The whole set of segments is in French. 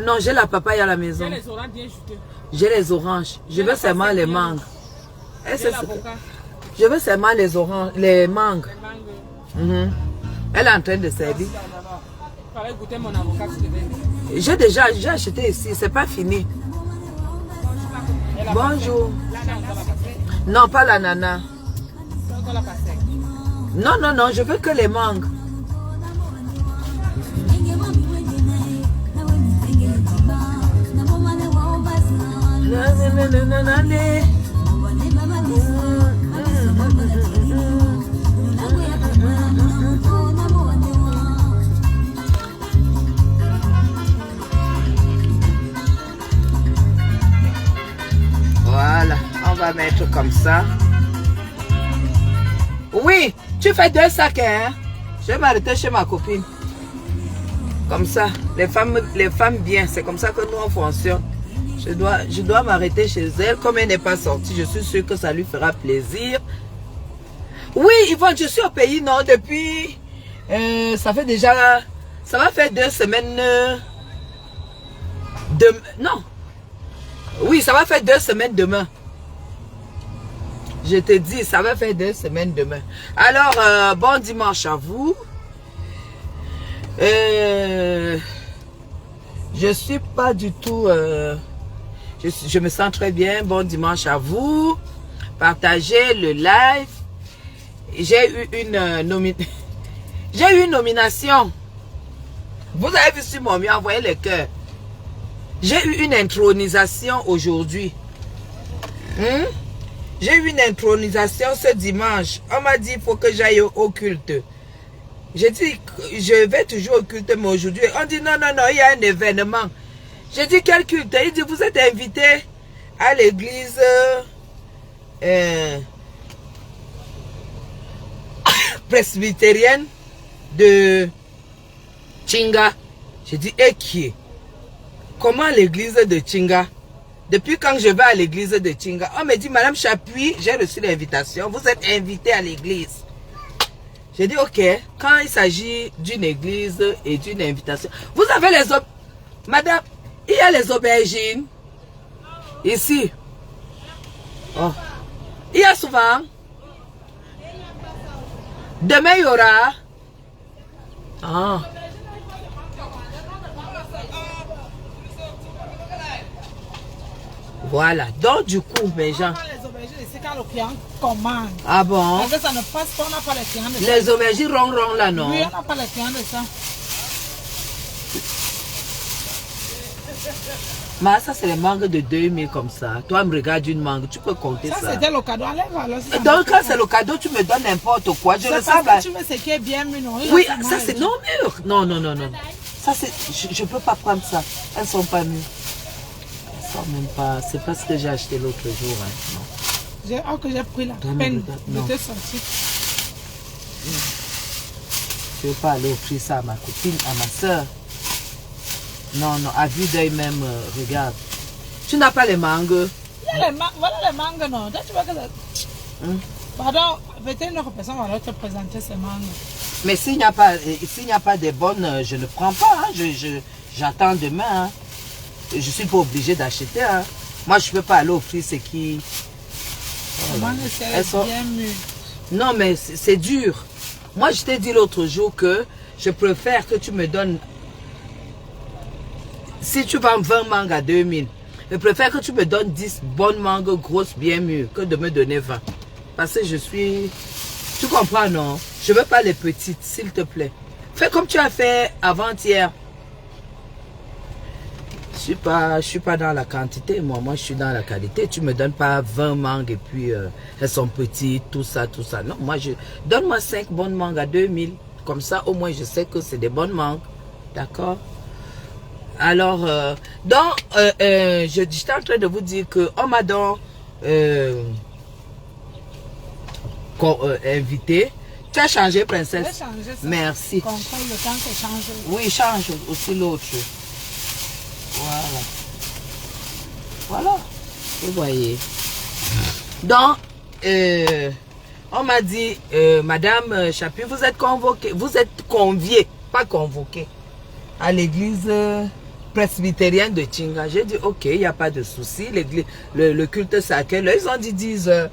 non, j'ai la papaye à la maison. J'ai les oranges bien juteux. J'ai les oranges. Je veux seulement les mangues. Je veux seulement les oranges, les mangues. Elle est en train de servir. Il fallait goûter mon avocat. J'ai acheté ici, c'est pas fini. Bonjour. Non, pas l'ananas. Non, non, non, je veux que les mangues. Voilà, on va mettre comme ça. Oui, tu fais 2 sacs, hein? Je vais m'arrêter chez ma copine. Comme ça, les femmes bien, c'est comme ça que nous on fonctionne. Je dois m'arrêter chez elle. Comme elle n'est pas sortie, je suis sûre que ça lui fera plaisir. Oui, Yvonne, je suis au pays, non, depuis... ça fait déjà... Ça va faire 2 semaines... non. Oui, ça va faire 2 semaines demain. Je te dis, ça va faire 2 semaines demain. Alors, bon dimanche à vous. Je suis pas du tout... je me sens très bien. Bon dimanche à vous. Partagez le live. J'ai eu une nomination. Vous avez vu sur mon mien, envoyez les cœurs. J'ai eu une intronisation aujourd'hui. J'ai eu une intronisation ce dimanche. On m'a dit qu'il faut que j'aille au culte. J'ai dit, je vais toujours au culte, mais aujourd'hui, on dit non, non, non, il y a un événement. J'ai dit, quel culte? Il dit, vous êtes invité à l'église presbytérienne de Chinga. J'ai dit, et qui est? Comment l'église de Chinga? Depuis quand je vais à l'église de Chinga, on me dit, Madame Chapuis, j'ai reçu l'invitation, vous êtes invité à l'église. J'ai dit, ok, quand il s'agit d'une église et d'une invitation, vous avez les aubergines. Madame, il y a les aubergines. Ici. Oh. Il y a souvent. Demain, il y aura. Ah. Voilà. Donc, du coup, mes gens. C'est quand le client commande. Ah bon? Parce que ça ne passe pas, on n'a pas les clients de ça. Les aubergines ronron là, non? Oui, on n'a pas les clients de ça. Mais ça, c'est les mangues de 2000 comme ça. Toi, me regarde une mangue, tu peux compter ça. Ça, c'était le cadeau. Enlève alors. Donc, quand c'est le cadeau, tu me donnes n'importe quoi. Je le sais pas. Tu veux ce qui est bien mûr, non? Oui, ça, c'est non mûr. Non, non, non, non. Ça, c'est... Je ne peux pas prendre ça. Elles ne sont pas mûres. Elles sont même pas... C'est pas ce que j'ai acheté l'autre jour. Hein. Non. Que j'ai pris la peine de te sortir. Je ne veux pas aller offrir ça à ma copine, à ma soeur. Non, non, à vue d'œil même, regarde. Tu n'as pas les mangues? Il y a les mangues, voilà les mangues, non. Tu vois que pardon, peut-être une autre personne va te présenter ces mangues. Mais s'il n'y a pas des bonnes, je ne prends pas. Hein. J'attends demain. Hein. Je ne suis pas obligée d'acheter. Hein. Moi, je ne peux pas aller offrir ce qui... Les mangues, elles sont bien mûres. Non, mais c'est dur. Moi, je t'ai dit l'autre jour que je préfère que tu me donnes... Si tu vends 20 mangues à 2000, je préfère que tu me donnes 10 bonnes mangues grosses bien mûres que de me donner 20. Parce que je suis... Tu comprends, non? Je ne veux pas les petites, s'il te plaît. Fais comme tu as fait avant-hier. Je suis pas dans la quantité, moi je suis dans la qualité. Tu me donnes pas 20 mangues et puis elles sont petites, tout ça. Non, moi donne-moi 5 bonnes mangues à 2000. Comme ça, au moins je sais que c'est des bonnes mangues. D'accord? Alors, j'étais en train de vous dire que on m'a donc invité. Tu as changé, princesse? J'ai changé ça. Merci. Contrôle le temps que change. Oui, change aussi l'autre. Voilà, vous voyez. Donc, on m'a dit, Madame Chapuis, vous êtes convoquée, vous êtes conviée, pas convoquée, à l'église presbytérienne de Chinga. J'ai dit, ok, il n'y a pas de souci. Le culte c'est à quelle heure? Ils ont dit 10 heures.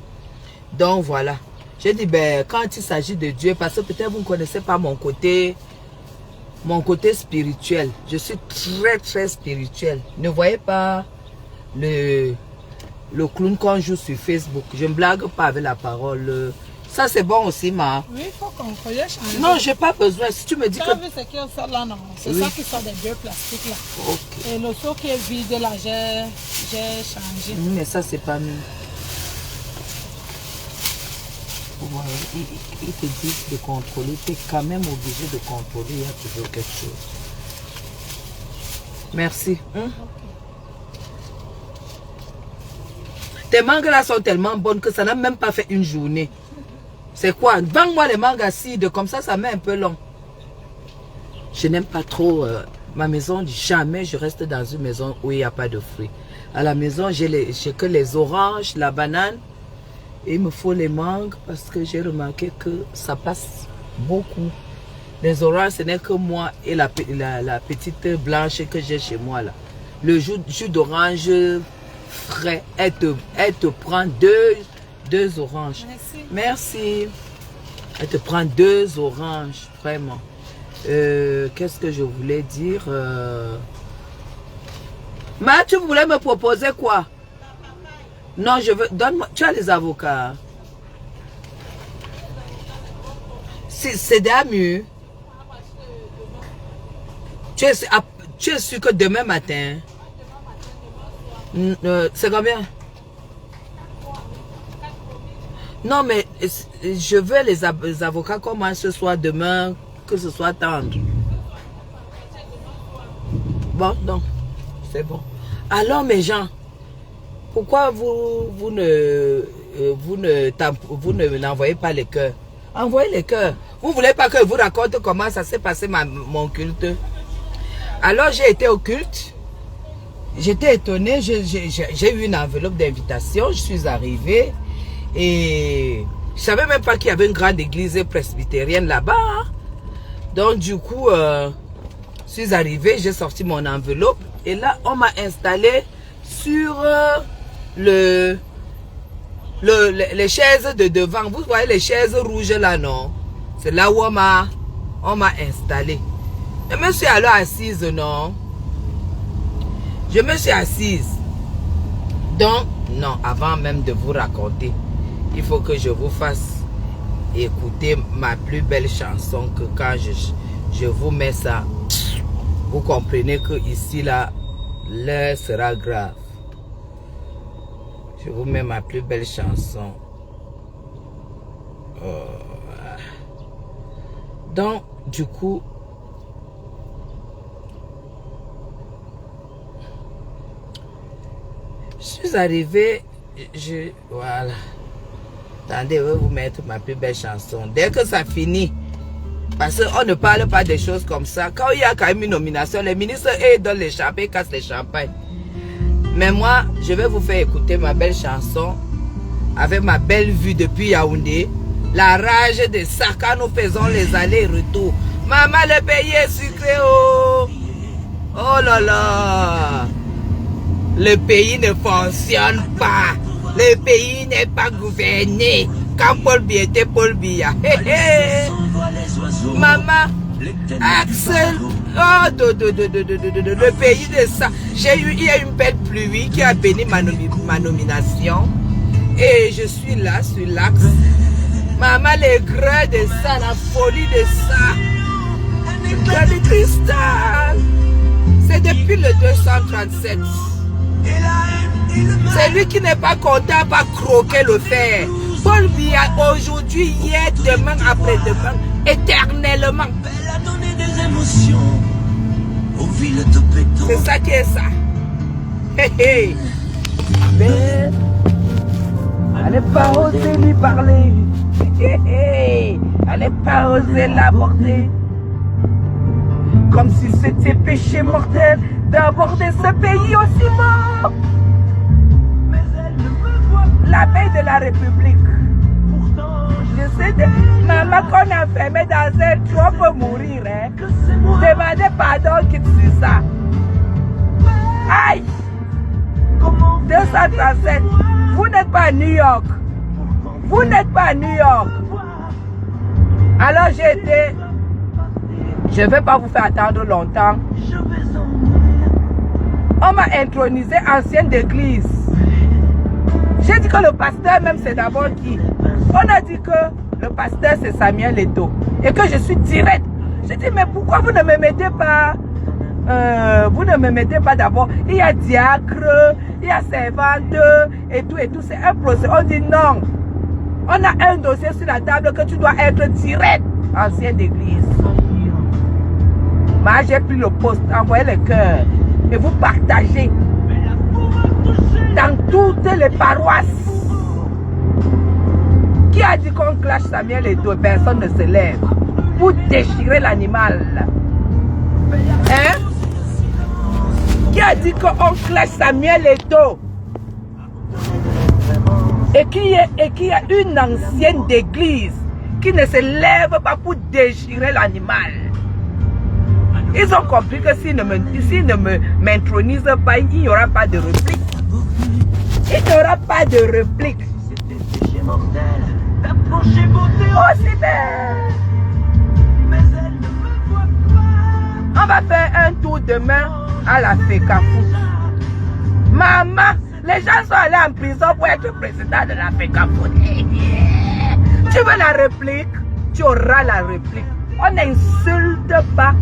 Donc voilà. J'ai dit, ben, quand il s'agit de Dieu, parce que peut-être vous ne connaissez pas mon côté spirituel. Je suis très, très spirituel. Ne voyez pas le clown qu'on joue sur Facebook. Je ne blague pas avec la parole. Ça, c'est bon aussi, ma. Oui, il faut qu'on connaisse. Non, j'ai pas besoin. Si tu me dis que... Tu as vu ce qu'il y a ça là, non? C'est ça qui sort des deux plastiques là. Ok. Et le seau qui est vide là, j'ai changé. Mais ça, c'est pas mieux. Ouais, ils te disent de contrôler. Tu es quand même obligé de contrôler. Il y a toujours quelque chose. Merci. Hein? Tes mangues là sont tellement bonnes que ça n'a même pas fait une journée. C'est quoi? Vends-moi les mangues acides, comme ça met un peu long. Je n'aime pas trop ma maison. Jamais je reste dans une maison où il n'y a pas de fruits. À la maison, j'ai que les oranges, la banane. Et il me faut les mangues parce que j'ai remarqué que ça passe beaucoup. Les oranges, ce n'est que moi et la petite blanche que j'ai chez moi là. Le jus d'orange frais, elle te prend deux oranges. Merci. Merci. Elle te prend 2 oranges, vraiment. Qu'est-ce que je voulais dire? Ma, tu voulais me proposer quoi? Non, je veux... Donne-moi... Tu as les avocats. C'est d'amu. Tu es sûr que demain matin... c'est combien? Non, mais je veux les avocats comment ce soit demain, que ce soit tendre. Bon, non, c'est bon. Alors, mes gens, pourquoi vous n'envoyez pas les cœurs? Envoyez les cœurs. Vous ne voulez pas que je vous raconte comment ça s'est passé mon culte? Alors, j'ai été au culte. J'étais étonnée. J'ai eu une enveloppe d'invitation. Je suis arrivée. Et je ne savais même pas qu'il y avait une grande église presbytérienne là-bas. Donc, du coup, je suis arrivée. J'ai sorti mon enveloppe. Et là, on m'a installé sur les chaises de devant. Vous voyez les chaises rouges là, non? C'est là où on m'a installé. Je me suis alors assise, non? Je me suis assise. Donc, non, avant même de vous raconter, il faut que je vous fasse écouter ma plus belle chanson, que quand je vous mets ça, vous comprenez que ici, là, l'heure sera grave. Je vous mets ma plus belle chanson. Donc, du coup, je suis arrivée, voilà. Attendez, je vais vous mettre ma plus belle chanson. Dès que ça finit, parce qu'on ne parle pas des choses comme ça. Quand il y a quand même une nomination, les ministres, ils donnent les champagnes, cassent les champagnes. Mais moi, je vais vous faire écouter ma belle chanson avec ma belle vue depuis Yaoundé. La rage de ça quand nous faisons les allers-retours. Maman, le pays est sucré, oh! Oh là là! Le pays ne fonctionne pas. Le pays n'est pas gouverné. Quand Paul Biya était Paul Biya. Maman, Axel, oh, le pays de ça. Il y a une belle pluie qui a béni ma nomination. Et je suis là sur l'axe. Maman, les grains de ça, la folie de ça. Le grain de cristal. C'est depuis le 237. C'est lui qui n'est pas content va croquer le fer. Paul Biya aujourd'hui, hier, demain, après-demain, éternellement. C'est ça qui est ça. Hey, hey. Mais, allez pas oser lui parler. Hey, hey. Allez pas oser l'aborder. Comme si c'était péché mortel d'aborder ce pays aussi mort. Mais elle ne me voit pas. La veille de la République. Pourtant, je sais de maman qu'on a enfermé dans un trou peut mourir. Hein. Demandez pardon qui dit ça. 37. Vous n'êtes pas à New York. Vous n'êtes pas à New York. Alors j'ai été... Je ne vais pas vous faire attendre longtemps. On m'a intronisé ancienne d'église. J'ai dit que le pasteur même c'est d'abord qui? On a dit que le pasteur c'est Samuel Eto'o. Et que je suis direct. J'ai dit mais pourquoi vous ne me mettez pas... vous ne me mettez pas d'abord. Il y a diacre, il y a servante et tout. C'est un procès. On dit non. On a un dossier sur la table que tu dois être direct ancienne d'église. Moi j'ai pris le poste, envoyez le cœur et vous partagez dans toutes les paroisses. Qui a dit qu'on clash Samuel Eto'o et personne ne se lève pour déchirer l'animal? Hein? Qui a dit qu'on clash Samuel Eto'o et qu'il y a une ancienne d'église qui ne se lève pas pour déchirer l'animal? Ils ont compris que s'ils ne m'intronisent pas, il n'y aura pas de réplique. Il n'y aura pas de réplique. Aussi belle. On va faire un tour demain à la FECAFOOT. Maman, les gens sont allés en prison pour être président de la FECAFOOT. Tu veux la réplique? Tu auras la réplique. On n'insulte pas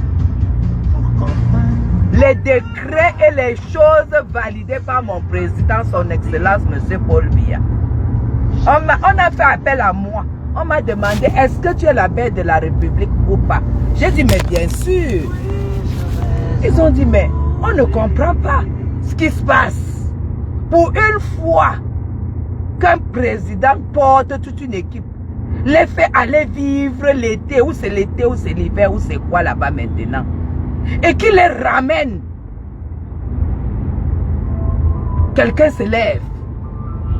les décrets et les choses validées par mon président, son excellence, M. Paul Biya. On a fait appel à moi. On m'a demandé, est-ce que tu es la belle de la République ou pas? J'ai dit, mais bien sûr. Ils ont dit, mais on ne comprend pas ce qui se passe. Pour une fois qu'un président porte toute une équipe, les fait aller vivre l'été, ou c'est l'été, ou c'est l'hiver, ou c'est quoi là-bas maintenant, et qui les ramène. Quelqu'un se lève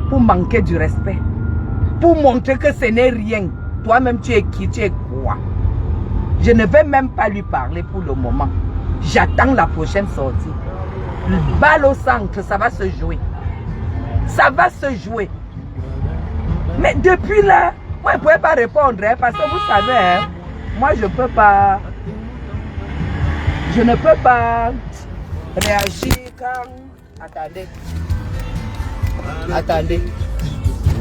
pour manquer du respect, pour montrer que ce n'est rien. Toi-même, tu es qui, tu es quoi? Je ne vais même pas lui parler pour le moment. J'attends la prochaine sortie. Le bal au centre, ça va se jouer. Ça va se jouer. Mais depuis là, moi, je ne pouvais pas répondre, hein, parce que vous savez, hein, moi, je ne peux pas... Je ne peux pas réagir quand... Attendez. Attendez.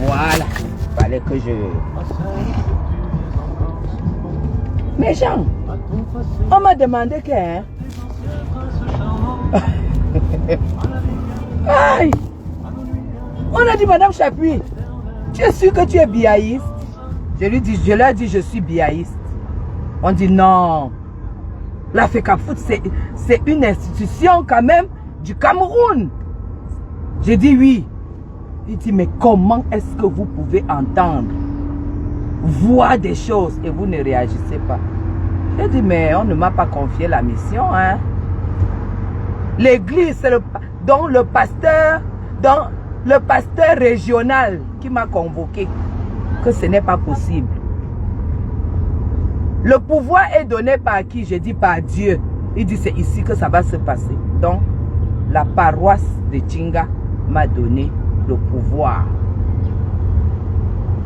Voilà. Il fallait que je... Mais Jean, on m'a demandé que... Hein? Aïe! On a dit, Madame Chapuis, tu es sûr que tu es biaïste? Je leur ai dit, je suis biaïste. On dit non. La FECAFOOT, c'est une institution quand même du Cameroun. J'ai dit oui. Il dit, mais comment est-ce que vous pouvez entendre, voir des choses et vous ne réagissez pas? J'ai dit, mais on ne m'a pas confié la mission. Hein? L'église, c'est le pasteur régional qui m'a convoqué, que ce n'est pas possible. Le pouvoir est donné par qui? J'ai dit par Dieu. Il dit c'est ici que ça va se passer. Donc, la paroisse de Tchinga m'a donné le pouvoir.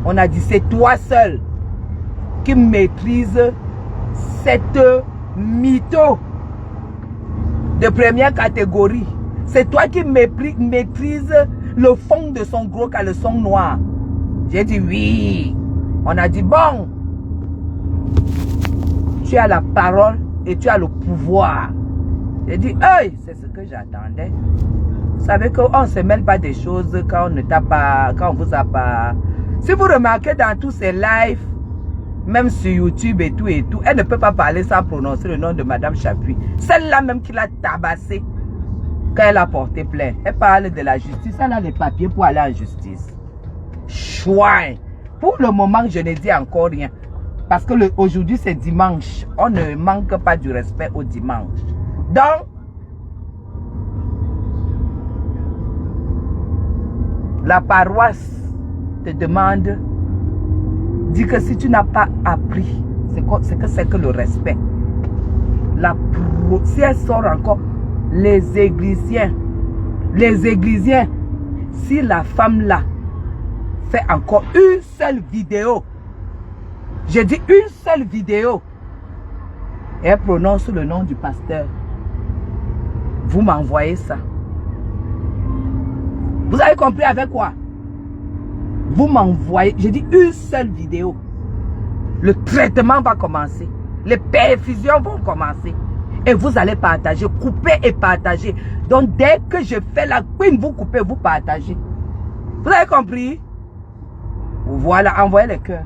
On a dit c'est toi seul qui maîtrise cette mytho de première catégorie. C'est toi qui maîtrise le fond de son gros caleçon noir. J'ai dit oui. On a dit bon. Tu as la parole et tu as le pouvoir. J'ai dit, hey, c'est ce que j'attendais. Vous savez qu'on ne se mêle pas des choses quand on ne t'a pas, quand on vous a pas. Si vous remarquez dans tous ces lives, même sur YouTube et tout, elle ne peut pas parler sans prononcer le nom de Madame Chapuis. Celle-là même qui l'a tabassée quand elle a porté plainte. Elle parle de la justice, elle a les papiers pour aller en justice. Chouin. Pour le moment, je ne dis encore rien. Parce que aujourd'hui c'est dimanche. On ne manque pas du respect au dimanche. Donc, la paroisse te demande, dit que si tu n'as pas appris, c'est que le respect. Si elle sort encore, les églisiens si la femme là fait encore une seule vidéo, j'ai dit une seule vidéo, et elle prononce le nom du pasteur, vous m'envoyez ça. Vous avez compris avec quoi? Vous m'envoyez, j'ai dit une seule vidéo. Le traitement va commencer. Les perfusions vont commencer. Et vous allez partager, couper et partager. Donc dès que je fais la queen, vous coupez, vous partagez. Vous avez compris? Voilà, envoyez les cœurs.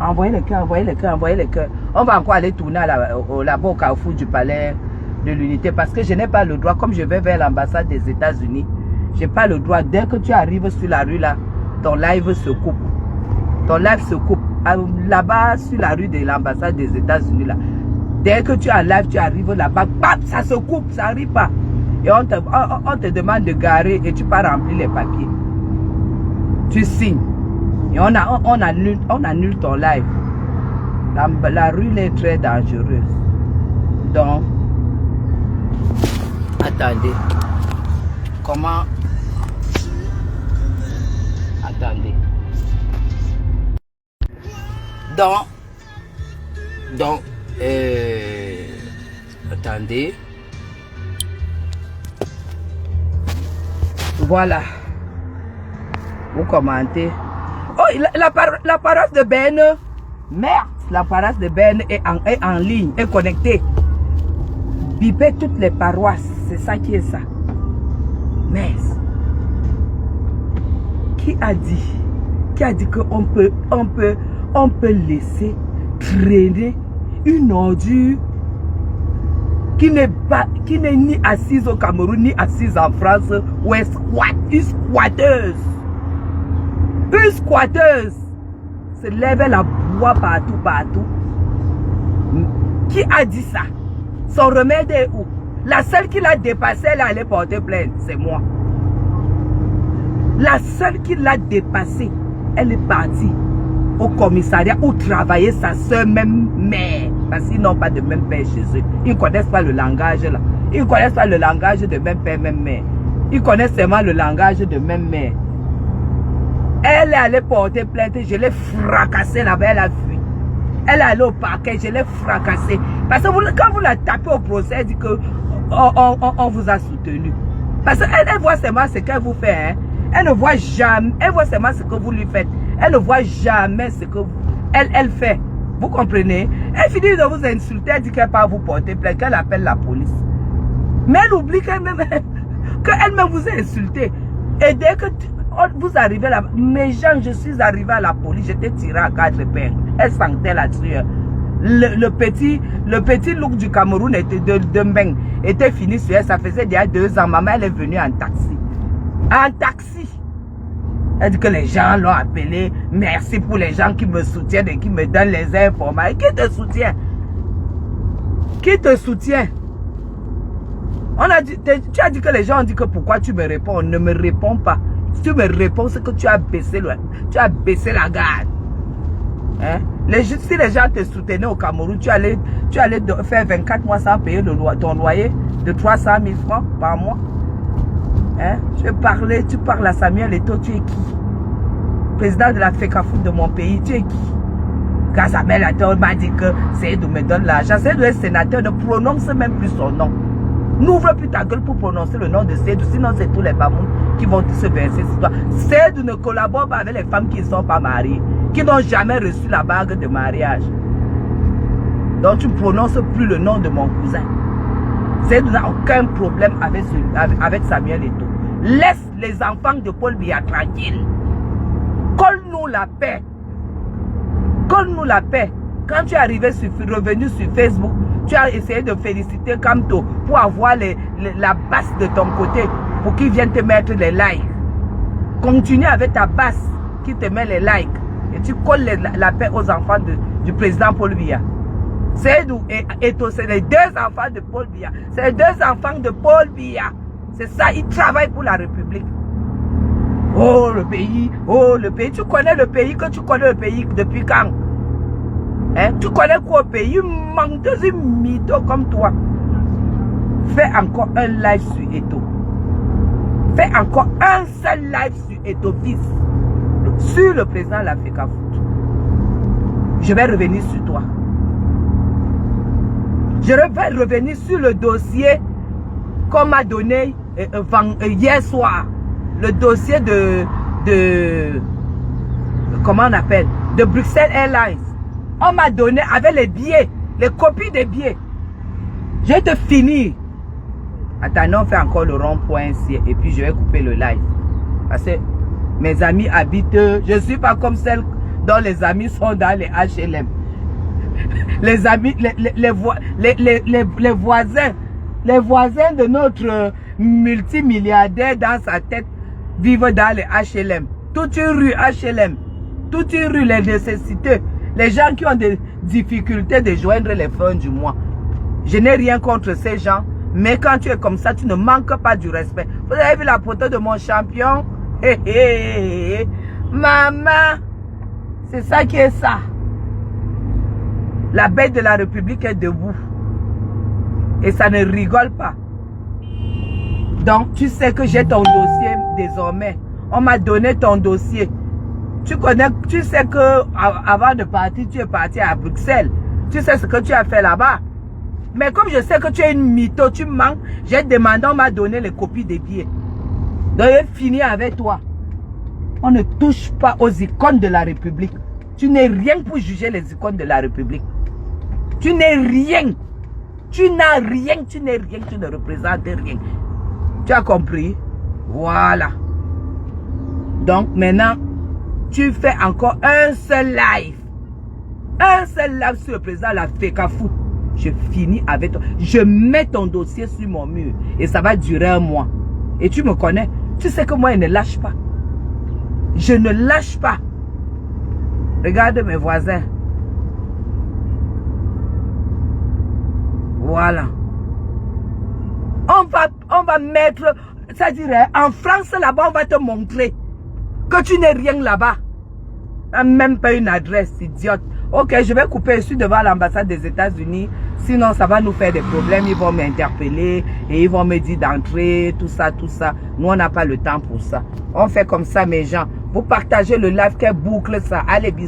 Envoyez les cœurs, envoyez les cœurs, envoyez les cœurs. On va encore aller tourner là-bas au carrefour du palais de l'unité parce que je n'ai pas le droit, comme je vais vers l'ambassade des États-Unis, je n'ai pas le droit. Dès que tu arrives sur la rue là, ton live se coupe. Ton live se coupe. Là-bas, sur la rue de l'ambassade des États-Unis là. Dès que tu es en live, tu arrives là-bas, ça se coupe, ça n'arrive pas. Et on te demande de garer et tu pars remplir les papiers. Tu signes. Et on annule ton live. La rue est très dangereuse. Donc, attendez. Comment? Attendez. Donc, attendez. Voilà. Vous commentez. Oh, la paroisse de Berne. Merde, la paroisse de Berne est en ligne, est connectée. Bipez toutes les paroisses. C'est ça qui est ça. Mais, qui a dit qu'on peut laisser traîner une ordure qui n'est ni assise au Cameroun, ni assise en France, ou est une squatteuse. Une squatteuse se lève la bois partout. Qui a dit ça? Son remède est où? La seule qui l'a dépassé, elle allait porter plainte, c'est moi. La seule qui l'a dépassé, elle est partie au commissariat où travaillait sa soeur, même mère. Parce qu'ils n'ont pas de même père chez eux. Ils ne connaissent pas le langage là. Ils ne connaissent pas le langage de même père, même mère. Ils connaissent seulement le langage de même mère. Elle est allée porter plainte, je l'ai fracassée là-bas, elle a fui. Elle est allée au parquet, je l'ai fracassée. Parce que quand vous la tapez au procès, elle dit que on vous a soutenu. Parce qu'elle voit seulement ce qu'elle vous fait. Hein. Elle ne voit jamais, elle voit seulement ce que vous lui faites. Elle ne voit jamais ce que elle fait. Vous comprenez? Elle finit de vous insulter, elle dit qu'elle va vous porter plainte, qu'elle appelle la police. Mais elle oublie qu'elle-même vous a insulté. Et dès que vous arrivez là, mes gens, je suis arrivé à la police, j'étais tiré à 4 épingles. Elle sentait la tueur. Le petit look du Cameroun de Mbeng était fini sur elle. Ça faisait déjà 2 ans. Maman, elle est venue en taxi. En taxi. Elle dit que les gens l'ont appelé. Merci pour les gens qui me soutiennent et qui me donnent les informations. Qui te soutient? Qui te soutient? Tu as dit que les gens ont dit que pourquoi tu me réponds? On ne me répond pas. Si tu me réponds, c'est que tu as baissé la garde. Hein? Si les gens te soutenaient au Cameroun, tu allais faire 24 mois sans payer ton loyer de 300 000 francs par mois. Hein? Tu parles à Samuel Eto'o, tu es qui? Président de la FECAFOOT de mon pays, tu es qui? Quand Samuel Eto'o m'a dit que Seydou me donne l'argent, Seydou est sénateur, ne prononce même plus son nom. N'ouvre plus ta gueule pour prononcer le nom de Seydou, sinon c'est tous les Bamoun qui vont se verser sur toi. Seydou ne collabore pas avec les femmes qui ne sont pas mariées, qui n'ont jamais reçu la bague de mariage. Donc tu ne prononces plus le nom de mon cousin. Seydou n'a aucun problème avec Samuel Eto'o. Laisse les enfants de Paul Biya tranquilles. Colle-nous la paix. Colle-nous la paix. Quand tu es revenu sur Facebook, tu as essayé de féliciter Kamto pour avoir la basse de ton côté, pour qu'il vienne te mettre les likes. Continue avec ta basse qui te met les likes. Et tu colles la paix aux enfants du président Paul Biya. Seydou et Eto'o, c'est les 2 enfants de Paul Biya. C'est les 2 enfants de Paul Biya. C'est ça, ils travaillent pour la République. Oh le pays, oh le pays. Tu connais le pays, que tu connais le pays depuis quand? Hein? Tu connais quoi au pays? Une menteuse, une mytho comme toi. Fais encore un live sur Eto'o. fais encore un seul live sur Etofis, sur le président de la FECAFOOT. Je vais revenir sur toi. Je vais revenir sur le dossier qu'on m'a donné hier soir. Le dossier de comment on appelle? De Bruxelles Airlines. On m'a donné avec les billets, les copies des billets. Je vais te finir. Attends, on fait encore le rond-point ici et puis je vais couper le live. Parce que mes amis habitent, je ne suis pas comme celle dont les amis sont dans les HLM. Les amis, les voisins de notre multimilliardaire dans sa tête vivent dans les HLM. Toute une rue HLM, toute une rue les nécessiteux, les gens qui ont des difficultés de joindre les fins du mois. Je n'ai rien contre ces gens, mais quand tu es comme ça, tu ne manques pas du respect. Vous avez vu la photo de mon champion? Maman, c'est ça qui est ça. La bête de la République est debout. Et ça ne rigole pas. Donc, tu sais que j'ai ton dossier désormais. On m'a donné ton dossier. Tu connais, tu sais que avant de partir, tu es parti à Bruxelles. Tu sais ce que tu as fait là-bas. Mais comme je sais que tu es une mytho, tu manques, j'ai demandé, on m'a donné les copies des billets. Donc, je vais finir avec toi. On ne touche pas aux icônes de la République. Tu n'es rien pour juger les icônes de la République. Tu n'es rien. Tu n'as rien, tu n'es rien, tu ne représentes rien. Tu as compris? Voilà. Donc maintenant, tu fais encore un seul live. Un seul live sur le président de la FECAFOOT. Je finis avec toi. Je mets ton dossier sur mon mur. Et ça va durer un mois. Et tu me connais. Tu sais que moi, je ne lâche pas. Je ne lâche pas. Regarde mes voisins. Voilà. On va mettre, c'est-à-dire, en France, là-bas, on va te montrer que tu n'es rien là-bas. Même pas une adresse, idiote. Ok, je vais couper, je suis devant l'ambassade des États-Unis. Sinon, ça va nous faire des problèmes. Ils vont m'interpeller et ils vont me dire d'entrer, tout ça, tout ça. Nous, on n'a pas le temps pour ça. On fait comme ça, mes gens. Vous partagez le live, quelle boucle ça. Allez, bisous.